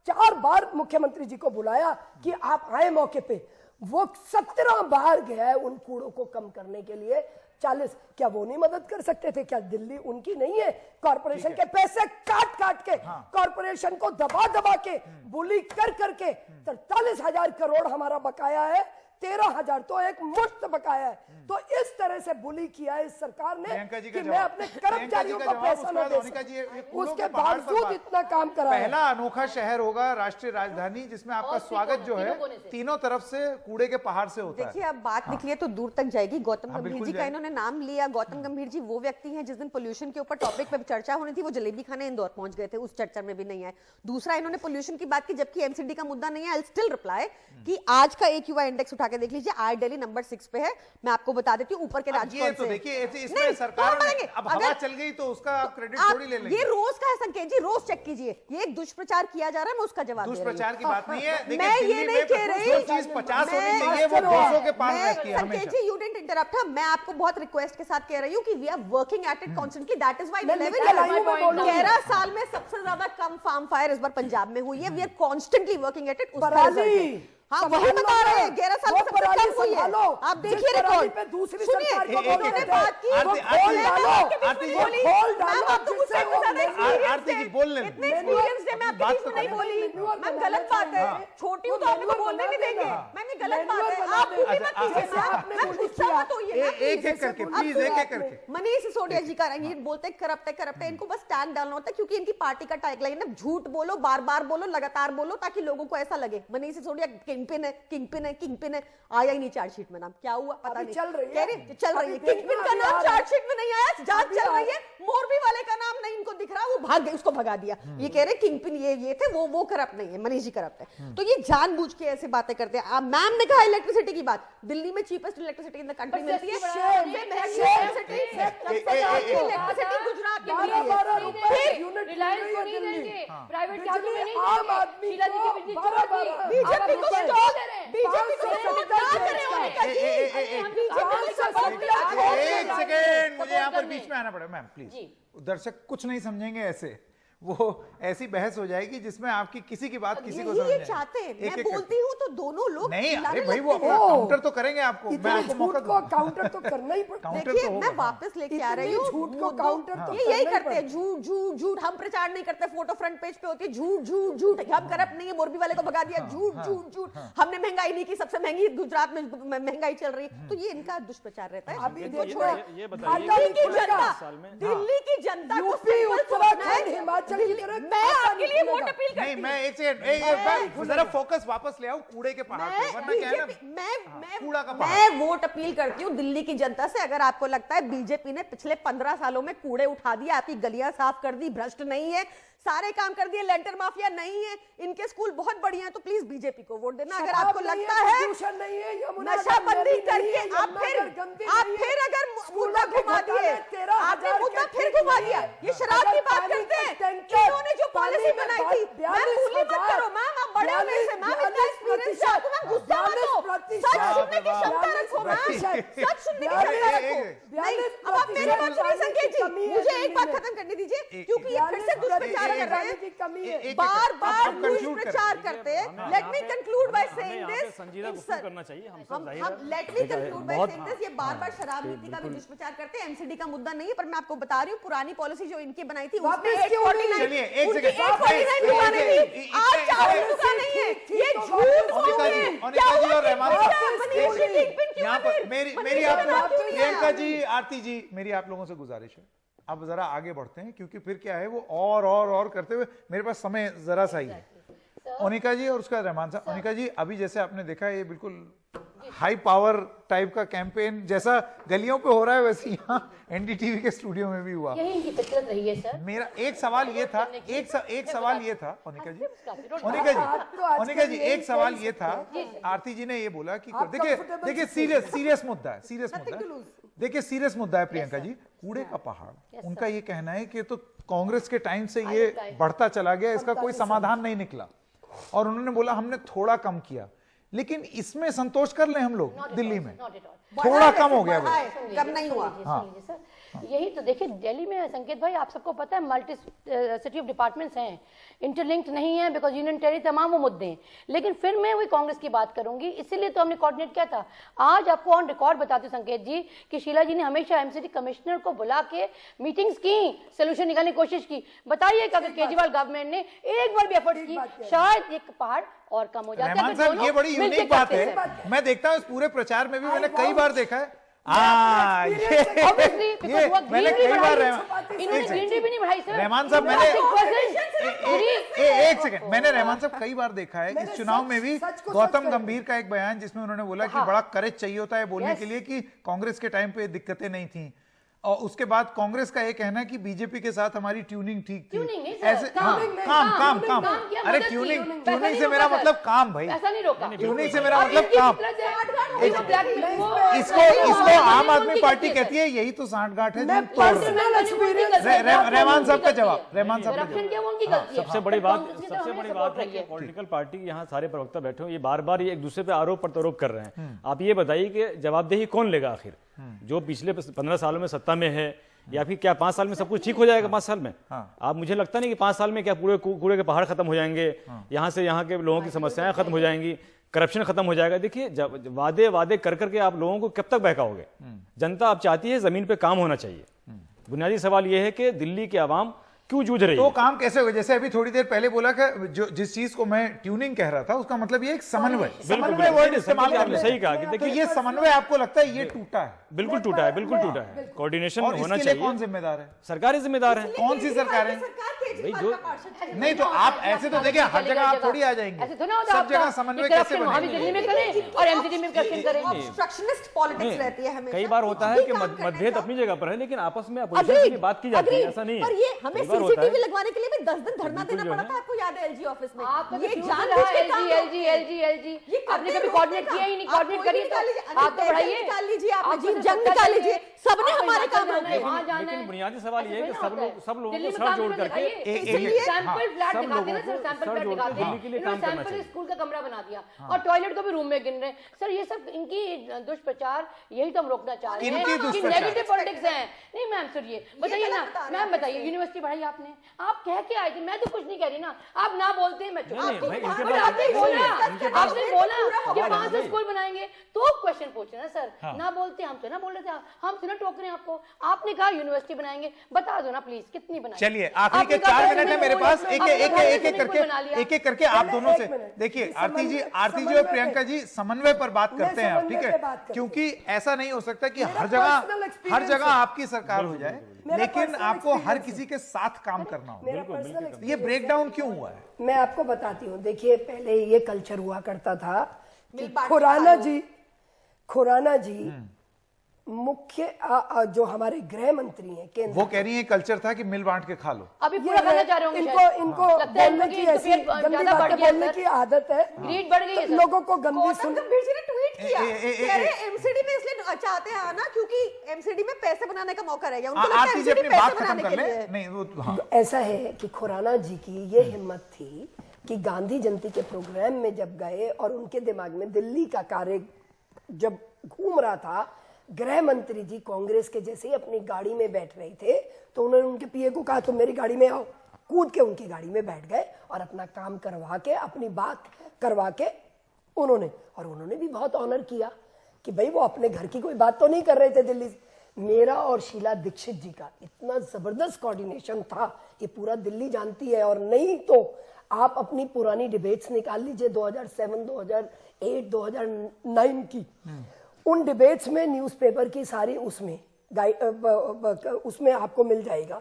4 बार मुख्यमंत्री जी को बुलाया कि आप आए मौके पे। वो 17 बार गया है उन कूड़ों को कम करने के लिए। 40 क्या वो नहीं मदद कर सकते थे? क्या दिल्ली उनकी नहीं है? कॉर्पोरेशन के पैसे काट के, कॉर्पोरेशन को दबा के, बुली कर करके 43,000 करोड़ हमारा बकाया है, 13,000 तो एक मुफ्त बकाया है। तो इस तरह से बुली किया है इस सरकार ने कि मैं अपने कर्मचारियों को पैसा न दे सकूं, उसके बावजूद इतना काम कराया। पहला अनोखा शहर होगा राष्ट्रीय राजधानी जिसमें आपका स्वागत जो है तीनों तरफ से कूड़े के पहाड़ से होता है। देखिए, अब बात निकली है तो दूर तक जाएगी। गौतम गंभीर बिल्कुल जी का इन्होंने नाम लिया। गौतम गंभीर जी वो व्यक्ति हैं जिस दिन पोल्यूशन के ऊपर टॉपिक पे चर्चा होनी थी वो जलेबी खाने इंदौर पहुंच गए थे, उस चर्चा में भी नहीं आए। दूसरा, इन्होंने पोल्यूशन की बात की जबकि एमसीडी का मुद्दा नहीं है। आई स्टिल रिप्लाई कि आज का एक युवा इंडेक्स उठा के देख लीजिए, आज दिल्ली नंबर 6 पे है। मैं आपको बता देती हूँ ऊपर के राज्य ये तो देखिए इसमें सरकार ने अब हवा चल गई तो उसका आप क्रेडिट थोड़ी ले लेंगे। ये रोज का है संकेत जी, रोज चेक कीजिए। ये एक दुष्प्रचार किया जा रहा है, मैं उसका जवाब दे रही हूं। दुष्प्रचार की बात नहीं है। देखिए, मैं ये दिल्ली नहीं में कह रही जो चीज 50 होनी चाहिए वो 200 के पार रहती है संकेत हमेशा। जी, यू डिडंट इंटरप्ट। मैं आपको बहुत रिक्वेस्ट के साथ कह रही हूँ कि we are working at it constantly. That is why 11 साल में सबसे ज्यादा कम फार्म फायर इस बार पंजाब में हुई है। We are constantly working at it. हाँ संभाल वही लो बता रहे हैं, ना। 11 साल वो में सबसे पराली कम हुई है। संभालो। आप जिस देखिए पराली रिकॉर्ड, पे दूसरी सुनिए, सरकार को उन्होंने बोलते बात की, आरती- वो आरती- खोल डालो, आरती- आपके बीच में आरती- बोली। खोल डालो, मैम, आप तो मुझसे जिससे वो ज्यादा experienced आरती जी हैं। बोल लें। इतने experienced हैं, मैं आपके बात बीच तो में नहीं करें। बोली। मैनुअल मैम बना गलत बात है, देना। छोटी हूँ तो वो आप मेरे को मैनुअल बोलने नहीं बना देंगे। देना। मैम ये गलत बात है, मैनुअल आप बना खुद ही देना। मत कीजिए। जैसे आपने मैम बोली गुस्सा किया। मत होइए ना, एक please। एक करके अब प्लीज, एक एक करके। मनीष सिसोदिया जी का ये बोलते हैं करप्ट है, इनको बस टैग डालना होता है, क्योंकि इनकी पार्टी का टैगलाइन है झूठ बोलो, बार बार बोलो, लगातार बोलो, ताकि लोगों को ऐसा लगे मनीष सिसोदिया किंगपिन है, किंगपिन है, किंगपिन है। आया ही नहीं चार्जशीट में नाम, क्या हुआ पता अभी नहीं। चल रही है। कह रही चल रही है, अभी किंगपिन का अभी नाम आ रहा है। चार्जशीट में नहीं आया, जांच अभी चल आ रही है। मोरबी वाले का नाम नहीं इनको दिख रहा, वो भाग गए, उसको भगा दिया। ये कह रहे किंगपिन ये थे, वो करप्ट नहीं है, मनीष जी करप्ट है। तो ये जानबूझ के ऐसे बातें करते हैं। मैम ने कहा इलेक्ट्रिसिटी की बात, दिल्ली में cheapest electricity in the country मिलती है, सबसे महंगी इलेक्ट्रिसिटी, सबसे महंगी इलेक्ट्रिसिटी गुजरात में मिलती है। 12 रुपए फिर यूनिट रिलायंस को नहीं देंगे, प्राइवेट के हाथों में नहीं आम देंगे। आदमी शीला जी की को बिजली 12 चोरी की। बीजेपी को आप स्टॉप, दे रहे हैं। बीजेपी को स्टॉप ना करें मोनिका जी। एक सेकेंड, मुझे यहाँ पर करनी। बीच में आना पड़ेगा मैम प्लीज। जी। दर्शक कुछ नहीं समझेंगे ऐसे, वो ऐसी बहस हो जाएगी जिसमें आपकी किसी की बात किसी को यही समझ ये नहीं चाहते हैं। आएगी। मैं एक-एक बोलती करके। हूँ तो दोनों लोग नहीं चिल्लाने अरे भाई वो लगते अपना हैं। काउंटर तो करेंगे आपको, मैं इतने आपको मौका झूठ को दूंगा। काउंटर तो करना ही पड़ता है। काउंटर देखिए तो मैं होगा। वापस लेके आ रही इतनी हूँ, झूठ को काउंटर तो ये यही करना ही करते हैं, झूठ झूठ झूठ। हम प्रचार नहीं करते, फोटो फ्रंट पेज पे होती है झूठ झूठ झूठ, हम करप्ट नहीं है, मोरबी वाले को भगा दिया, झूठ झूठ झूठ, हमने महंगाई नहीं की, सबसे महंगी गुजरात में महंगाई चल रही है। तो ये इनका दुष्प्रचार रहता है। अभी ये देखो, छोड़ो। ये बताइए दिल्ली की कि जनता, साल में- दिल्ली की जनता को यूपी, सिंपल उत्तराखंड, सोचना है। हिमाचल की दिल्ली- तरह मैं खाता आपके लिए नहीं वोट खुलेगा। अपील करती नहीं हूँ। मैं एक सेकंड जरा फोकस वापस ले आओ कूड़े के पहाड़ पे, वरना क्या है ना कूड़ा का पहाड़। मैं वोट अपील करती हूँ दिल्ली की जनता से। अगर आपको लगता है बीजेपी ने पिछले 15 सालों में कूड़े उठा दिए, आपकी गलियां साफ कर दी, भ्रष्ट नहीं है, सारे काम कर दिए, लेंटर माफिया नहीं है, इनके स्कूल बहुत बढ़िया है, तो प्लीज बीजेपी को वोट देना। अगर आपको लगता है प्रदूषण नहीं है, यमुना नशाबंदी गंदी नहीं करके है, आप यमुना फिर गंदी आप नहीं है। फिर अगर स्कूलों मुद्दा के घुमा दिए, घोटाले 13,000 आपने मुद्दा के फिर ठीक घुमा नहीं दिया। है। ये शराब अगर की बात पानी करते का हैं, टैंकर इन्होंने जो पानी पॉलिसी में बनाई थी, मैम भूली मत 42,000 करो, मैम आप बड़े हो मेरे से, मैम इतना एक्सपीरियंस है आपको, मैम गुस्सा मत हो, 42% सच सुनने की क्षमता रखो मैम, 42% सच सुनने की क्षमता रखो। नहीं, अब आप मेरी बात सुनिए संकेत जी, कमी है मुझे एक बात दिल्ली में। खत्म करने दीजिए, क्योंकि ये फिर से दुष्प्रचार कर रहे हैं, की कमी है। बार बार अब conclude दुष्प्रचार करते हैं। Let me conclude by saying this, संजीदा गुफ्तगू करना चाहिए, हम सब जाहिर हम है। लेट मी कंक्लूड बाय बहुत- सेइंग दिस, ये बार बार शराब नीति का भी दुष्प्रचार करते हैं। एमसीडी का मुद्दा नहीं है, पर मैं आपको बता रही हूँ पुरानी पॉलिसी जो इनकी बनाई थी उसमें वापस क्यों नहीं? 849 चलिए, एक उनकी सेकंड। 849 दुकानें थी, आज 400 दुकानें हैं। ये झूठ बोल रहे हैं। अनिका जी और रहमान साहब, मनीष जी किंगपिन क्यों यहाँ है पर फिर? मेरी मनीष आप जी का नाम क्यों नहीं प्रियंका आया? जी, आरती जी, मेरी आप लोगों से गुजारिश है, अब जरा आगे बढ़ते हैं, क्योंकि फिर क्या है वो और करते हुए मेरे पास समय जरा सा ही है। ओनिका जी और उसका रहमान साहब। ओनिका जी, अभी जैसे आपने देखा ये बिल्कुल हाई पावर टाइप का कैंपेन जैसा गलियों पे हो रहा है, वैसे यहाँ एनडीटीवी के स्टूडियो में भी हुआ। यही इनकी फितरत रही है सर। मेरा एक सवाल ये था, एक सवाल ये था ओनिका जी, ओनिका जी एक सवाल ये था, आरती जी ने ये बोला कि देखिए सीरियस मुद्दा है, देखिए सीरियस मुद्दा है प्रियंका जी, कूड़े का पहाड़। उनका ये कहना है कि तो कांग्रेस के टाइम से ये बढ़ता चला गया, इसका कोई समाधान नहीं निकला, और उन्होंने बोला हमने थोड़ा कम किया, लेकिन इसमें संतोष कर लें हम लोग दिल्ली में, थोड़ा कम हो गया वो। कम नहीं हुआ। सुन लीजिए सर, यही तो देखिए दिल्ली में संकेत भाई, आप सबको पता है मल्टी सिटी ऑफ डिपार्टमेंट्स हैं, इंटरलिंक्ड नहीं है, बिकॉज यूनियन टेरिटरी तमाम वो मुद्दे हैं। लेकिन फिर मैं वही कांग्रेस की बात करूंगी, इसीलिए तो हमने कोऑर्डिनेट किया था। आज आपको ऑन रिकॉर्ड बताती हूँ संकेत जी कि शीला जी ने हमेशा एमसीडी कमिश्नर को बुला के मीटिंग्स की, सोल्यूशन निकालने की कोशिश की। बताइए कि अगर केजरीवाल गवर्नमेंट ने एक बार भी एफर्ट की, शायद एक पहाड़ और कम हो जाता है। रहमान साहब, ये बड़ी यूनिक बात है, मैं देखता हूँ इस पूरे प्रचार में भी मैंने कई बार देखा है। ये मैंने कई बार रहमान साहब, मैंने एक सेकंड, मैंने रहमान साहब कई बार देखा है इस चुनाव में भी, गौतम गंभीर का एक बयान जिसमें उन्होंने बोला कि बड़ा करेज चाहिए होता है बोलने के लिए कि कांग्रेस के टाइम पे दिक्कतें नहीं थी, और उसके बाद कांग्रेस का ये कहना है कि बीजेपी के साथ हमारी ट्यूनिंग ठीक थी। ट्यूनिंग नहीं सर, ऐसे काम किया, अरे मदद की, ट्यूनिंग पैसा नहीं से मेरा रोका मतलब सर। काम भाई, ऐसा नहीं रोका, ट्यूनिंग से मेरा अब मतलब इनकी काम। फितरत है, इसको आम आदमी पार्टी कहती है, यही तो सांठगांठ है जो हम तोड़ रहे हैं। रहमान साहब का जवाब, रहमान साहब का जवाब। क्या वो उनकी गलती है। सबसे बड़ी बात कांग्रेस की तरफ सबसे हमें बड़ी support बात है रही कि है। पॉलिटिकल पार्टी यहाँ सारे प्रवक्ता बैठे हो, ये बार बार ये एक दूसरे पे आरोप प्रत्यारोप कर रहे हैं। आप ये बताइए कि जवाबदेही कौन लेगा आखिर? जो पिछले 15 सालों में सत्ता में है, या फिर क्या 5 साल में सब कुछ ठीक हो जाएगा? 5 साल में आप, मुझे लगता नहीं कि 5 साल में क्या पूरे कूड़े के पहाड़ खत्म हो जाएंगे, यहाँ से यहाँ के लोगों की समस्याएं खत्म हो जाएंगी। करप्शन खत्म हो जाएगा। देखिए वादे वादे कर करके आप लोगों को कब तक बहकाओगे? जनता अब चाहती है जमीन पे काम होना चाहिए। बुनियादी सवाल यह है कि दिल्ली की आवाम क्यों जूझ रही तो है? काम कैसे होगा? जैसे अभी थोड़ी देर पहले बोला कि जो जिस चीज को मैं ट्यूनिंग कह रहा था उसका मतलब ये एक समन्वय, समन्वय वर्ड इस्तेमाल कर आपने सही कहा कि तो देखिए ये समन्वय आपको लगता है ये टूटा है? बिल्कुल टूटा है, बिल्कुल टूटा है। कोऑर्डिनेशन और होना इसके लिए कौन चाहिए। जिम्मेदार है? सरकार ही जिम्मेदार है। कौन सी सरकार है? नहीं तो आप ऐसे तो देखिए हर जगह आप थोड़ी आ जाएंगे, ऐसे तो ना होता सब आपका जगह समन्वय कि कैसे corruption वहाँ भी बनेगा? दिल्ली में करें और एमसीडी में करप्शन करें। ऑब्स्ट्रक्शनिस्ट पॉलिटिक्स रहती है हमेशा। कई बार होता है कि मतभेद अपनी जगह पर है, लेकिन आपस में अपोजिशन की बात की जाती है, ऐसा नहीं है। पर ये हमें कई बार होता है- सीसीटीवी लगवाने के लिए भी 10 दिन धरना देना जो पड़ा है- था, आपको याद है एलजी ऑफिस में? आपका तो ये शुरू जान से बुझ रहा के है काम एलजी करते एलजी हैं। एलजी एलजी ये आपने करते कभी रोकने कोऑर्डिनेट का। किया ही नहीं, आप कोऑर्डिनेट कोई भी करिए निकाल लीजिए, तो आप तो अनिल बढ़ाइए, जैन निकाल लीजिए, आप आपको अजीब तो जंग सरकार निकाल चाहिए, लीजिए, सबने आपको हमारे हिमाचल काम जाना है, रोके। वहाँ जाना लेकिन है। बुनियादी सवाल ये है कि ऐसे सब थोड़ी ना लोग सब लोगों दिल्ली को में साथ काम जोड़ करने करके दिखाइए। इसलिए सैंपल फ्लैट सब दिखाते हैं ना लोगों सर, को सैंपल साथ फ्लैट जोड़ के दिखाते हैं। दिल्ली के लिए इन्होंने काम करना सैंपल चाहिए। स्कूल का कमरा बना दिया और टॉयलेट को भी रूम में गिन रहे हैं। सर ये सब इनकी दुष्प्रचार, यही तो हम रोकना चाह रहे हैं इनकी कि दुष्प्रचार। नेगेटिव पॉलिटिक्स है। नहीं मैम सुनिए, बताइए ना गलत बता रहे मैम, हैं बताइए यूनिवर्सिटी बढ़ाई आपने, आप कह के आए थे, मैं तो कुछ नहीं कह रही ना, आप ना बोलते हैं मैं चुप। नहीं, भाई, इनके बट पास- आपने बोला, इनके पास- आपने बोला कि सवाल है 500 भाई। स्कूल बनाएंगे तो क्वेश्चन पूछ रहे हैं ना सर, ना बोलते हम तो ना बोल रहे थे, हम तो ना टोक रहे हैं आपको। आपने कहा यूनिवर्सिटी बनाएंगे, बता दो ना प्लीज कितनी बनाएंगे। चलिए आखिरी आपने के कहा 4 तो मिनट है मेरे स्विमिंग पास, पूल, एक आपने एक कहा एक एक स्विमिंग करके पूल बना लिया। एक एक करके आप पहले दोनों एक से मिनट। देखिए। ये आरती जी समन्वय और पे- प्रियंका जी समन्वय पर बात करते हैं आप, ठीक समन्वय है? पे बात करते हैं। क्योंकि ऐसा नहीं हो सकता कि मेरा हर personal जगह experience है। आपकी सरकार हो जाए, मेरा लेकिन personal आपको हर experience किसी के साथ काम करना हो। मेरा पर्सनल ये ब्रेकडाउन क्यों हुआ है? मैं आपको बताती हूँ। देखिए पहले ये कल्चर हुआ करता था कि मिल बांट के खुराना जी मुख्य जो हमारे गृह मंत्री हैं केंद्र, वो कह रही है कल्चर था कि मिल बांट के खा लो। अभी ये पूरा करना चाह रहे होंगे इनको शायद। इनको लगता है बोलने इनकी की तो ऐसी फिर गंदी ज्यादा बढ़ बातें गया बोलने सर। की आदत है। ग्रीड बढ़ गई है सर। लोगों को गंदी गौतम सुन गंभीर जी ने ट्वीट किया, कह रहे ए, एमसीडी में इसलिए चाहते हैं आना क्योंकि एमसीडी में पैसे बनाने का मौका रह गया। उनको लगता है आरती जी एमसीडी अपनी पैसे बात खत्म बनाने कर के ले। लिए है। नहीं वो हाँ। ऐसा है कि खुराना जी की ये हिम्मत थी कि गांधी जयंती के प्रोग्राम में जब गए और उनके दिमाग में दिल्ली का कार्य जब घूम रहा था, गृह मंत्री जी कांग्रेस के जैसे ही अपनी गाड़ी में बैठ रहे थे तो उन्होंने उनके पीए को कहा तुम मेरी गाड़ी में आओ। कूद के उनकी गाड़ी में बैठ गए और अपना काम करवा के, अपनी बात करवा के उन्होंने भी बहुत ऑनर किया कि भाई वो अपने घर की कोई बात तो नहीं कर रहे थे दिल्ली से। मेरा और शीला दीक्षित जी का इतना जबरदस्त कोऑर्डिनेशन था, ये पूरा दिल्ली जानती है। और नहीं तो आप अपनी पुरानी डिबेट्स निकाल लीजिए 2007, 2008, 2009 की। उन डिबेट्स में न्यूज़पेपर की सारी उसमें आपको मिल जाएगा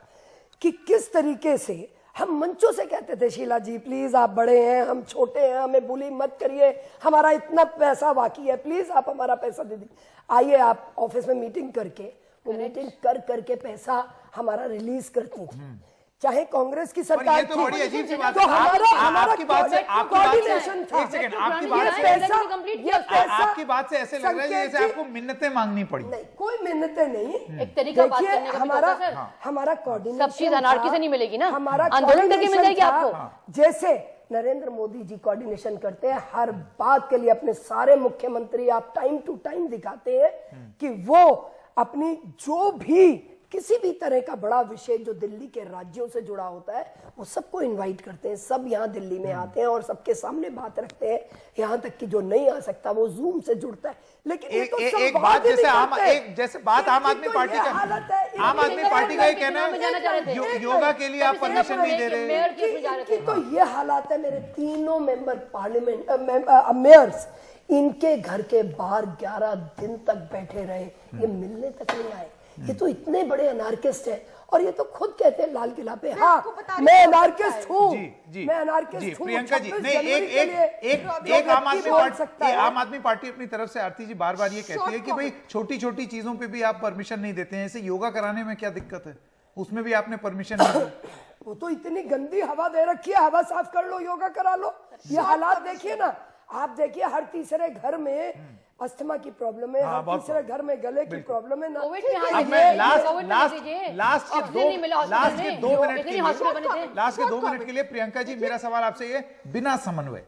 कि किस तरीके से हम मंचों से कहते थे शीला जी प्लीज आप बड़े हैं, हम छोटे हैं, हमें बुली मत करिए, हमारा इतना पैसा बाकी है, प्लीज आप हमारा पैसा दे दीजिए। आइए आप ऑफिस में मीटिंग करके, वो मीटिंग कर करके पैसा हमारा रिलीज करती थी, चाहे कांग्रेस की सरकार ये तो बड़ी अजीब सी बात तो है। हमारा आपकी बात से कोऑर्डिनेशन था। एक सेकंड, आपकी ये बात से पैसा आपकी बात से ऐसे लग रहा है जैसे संकेत जी- आपको मिन्नतें मांगनी पड़ी। नहीं, कोई मिन्नतें नहीं। एक तरीका बात देखिए, करने का भी तो होता है सर। हमारा कोऑर्डिनेशन सब चीज अनारकी से नहीं मिलेगी ना, हमारा आंदोलन करके मिल coordination जाएगी था। आपको। जैसे नरेंद्र मोदी जी कोऑर्डिनेशन करते हैं हर बात के लिए, अपने सारे मुख्यमंत्री आप टाइम टू टाइम दिखाते हैं कि वो अपनी जो भी किसी भी तरह का बड़ा विषय जो दिल्ली के राज्यों से जुड़ा होता है वो सबको इनवाइट करते हैं, सब यहाँ दिल्ली में आते हैं और सबके सामने बात रखते हैं। यहाँ तक कि जो नहीं आ सकता वो जूम से जुड़ता है। लेकिन ये तो एक संवाद बात ही जैसे नहीं आम करते। एक जैसे बात आम आदमी तो पार्टी ये का हालत है। आम आदमी पार्टी का ये कहना में जाना चाह रहे है थे। योगा के लिए आप परमिशन नहीं दे रहे। मेयर के जा रहे थे। तो ये हालात है। मेरे तीनों मेंबर पार्लियामेंट मेयर्स इनके घर के बाहर 11 दिन तक बैठे रहे, ये मिलने तक नहीं आए। ये तो इतने बड़े अनार्किस्ट हैं और ये तो खुद कहते हैं लाल किला पे, हाँ आपको बता रही मैं हूँ, अनार्किस्ट हूँ, जी मैं जी अनार्किस्ट हूँ। प्रियंका जी 26 नहीं, जनवरी एक के एक लिए एक जो एक आम व्यक्ति आदमी बोल पार्टी सकता है। आम आदमी पार्टी अपनी तरफ से आरती जी बार बार ये कहती है कि भाई छोटी छोटी चीजों पे भी आप परमिशन नहीं देते हैं। ऐसे योगा कराने में क्या दिक्कत है, उसमें भी आपने परमिशन नहीं दी। वो तो इतनी गंदी हवा दे रखी है, हवा साफ कर लो, योगा करा लो। ये हालात देखिए ना, आप देखिए हर तीसरे घर में अस्थमा की प्रॉब्लम है, हर बहुत तीसरे घर में गले की प्रॉब्लम है ना। कोविड में अब मैं लास्ट के दो मिनट के लिए प्रियंका जी मेरा सवाल आपसे ये बिना समन्वय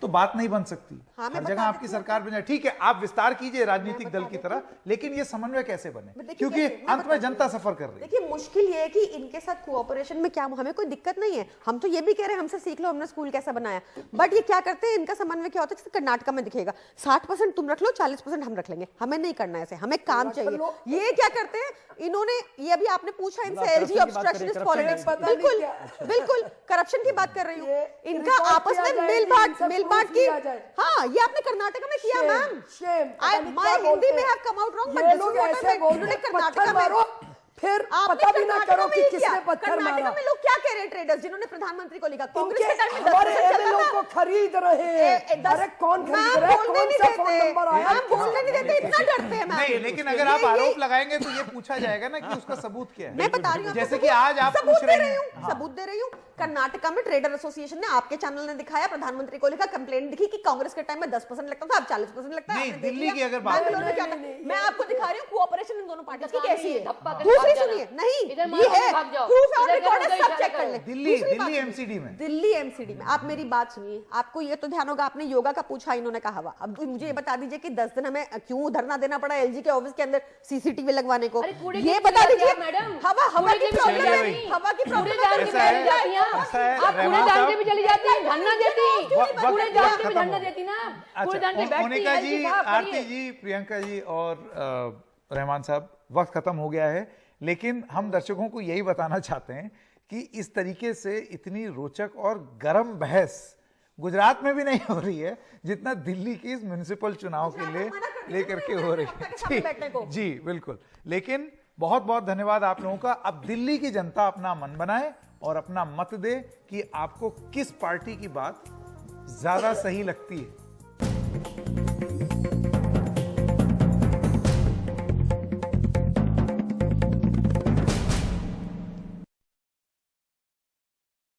तो बात नहीं बन सकती। हाँ, मैं हर बता जगह आपकी देती हूँ। सरकार बन जाए, ठीक है, आप विस्तार कीजिए राजनीतिक दल की तरह, लेकिन ये समन्वय कैसे बने, देखिए क्योंकि कैसे, मैं अंत में जनता सफर कर रही है। देखिए मुश्किल ये है कि इनके साथ कोऑपरेशन में क्या हमें कोई दिक्कत नहीं है, हम तो ये भी कह रहे हैं हमसे सीख लो, हमने स्कूल कैसा बनाया। बट ये क्या करते हैं, इनका समन्वय क्या होता है, जैसे कर्नाटक में दिखेगा 60% तुम रख लो 40% हम रख लेंगे, हमें नहीं करना है ऐसे, हमें काम चाहिए। ये क्या करते हैं इन्होंने, ये अभी आपने पूछा इनसे एलजी ऑब्स्ट्रक्शनिस्ट पॉलिटिक्स, बिल्कुल बिल्कुल करप्शन की बात कर रही हूँ। इनका आपस में मिल बांट की, हाँ ये आपने कर्नाटक में किया मैम। माय हिंदी में have come out wrong, but this is what I meant. इन्होंने कर्नाटक में फिर पता भी ना करो कि किसने पत्थर मारा। कर्नाटक में लोग क्या कह रहे हैं, ट्रेडर्स जिन्होंने प्रधानमंत्री को लिखा, कांग्रेस के टाइम में हमारे एमएलए को खरीद रहे हैं। अरे कौन खरीद रहा है, कौन सा फोन नंबर आया, बोलने नहीं देते, इतना डरते हैं मैम। नहीं, लेकिन अगर आप आरोप लगाएंगे तो ये पूछा जाएगा ना कि उसका सबूत क्या है। मैं बता रही हूँ, जैसे कि आज आप पूछ रहे हैं, सबूत दे रही हूँ। कर्नाटका में ट्रेडर एसोसिएशन ने, आपके चैनल ने दिखाया, प्रधानमंत्री को लिखा, कंप्लेंट दिखी कि कांग्रेस के टाइम में 10% लगता था, अब 40% लगता है। नहीं, दिल्ली की अगर बात मैं आपको दिखा रही हूँ कोऑपरेशन इन दोनों पार्टी की कैसी है। धप्पा करके दूसरी भाग जाना। सुनिए, नहीं इधर ये मारो, है भाग जाओ। प्रूफ है, इधर रिकॉर्ड है, करो, सब इधर चेक कर करो। ले। दिल्ली दूसरी बात एमसीडी में, दिल्ली एमसीडी में आप मेरी बात सुनिए, आपको ये तो ध्यान होगा, आपने योगा का पूछा, इन्होंने कहा हुआ। अब मुझे ये बता दीजिए कि 10 दिन हमें क्यों धरना देना पड़ा एलजी के ऑफिस के अंदर सीसीटीवी लगवाने को, अरे कूड़े ये की बता चली दीजिए। जाती है, मैडम। हवा की कूड़े की प्रॉब्लम चली है, जाती है। हवा की प्रॉब्लम कूड़ेदान है। के भी चली जाती हैं। ऐसा है, आप रहमान कूड़ेदान साहब, के भी चली जाती हैं, धरना देती वक्त कूड़ेदान के भी खत्म धरना हो देती ना, अच्छा, कूड़ेदान पे बैठती मोनिका है, जी, जी साहब, आरती करिए। जी, प्रियंका जी और रहमान साहब, वक्त खत्म हो गया है, लेकिन हम दर्शकों को यही बताना चाहते हैं कि इस तरीके से इतनी रोचक और गर्म बहस गुजरात में भी नहीं हो रही है जितना दिल्ली की इस म्युनिसिपल चुनाव के लिए लेकर के हो रही है। जी बिल्कुल, लेकिन बहुत बहुत धन्यवाद आप लोगों का। अब दिल्ली की जनता अपना मन बनाए और अपना मत दे कि आपको किस पार्टी की बात ज्यादा सही लगती है।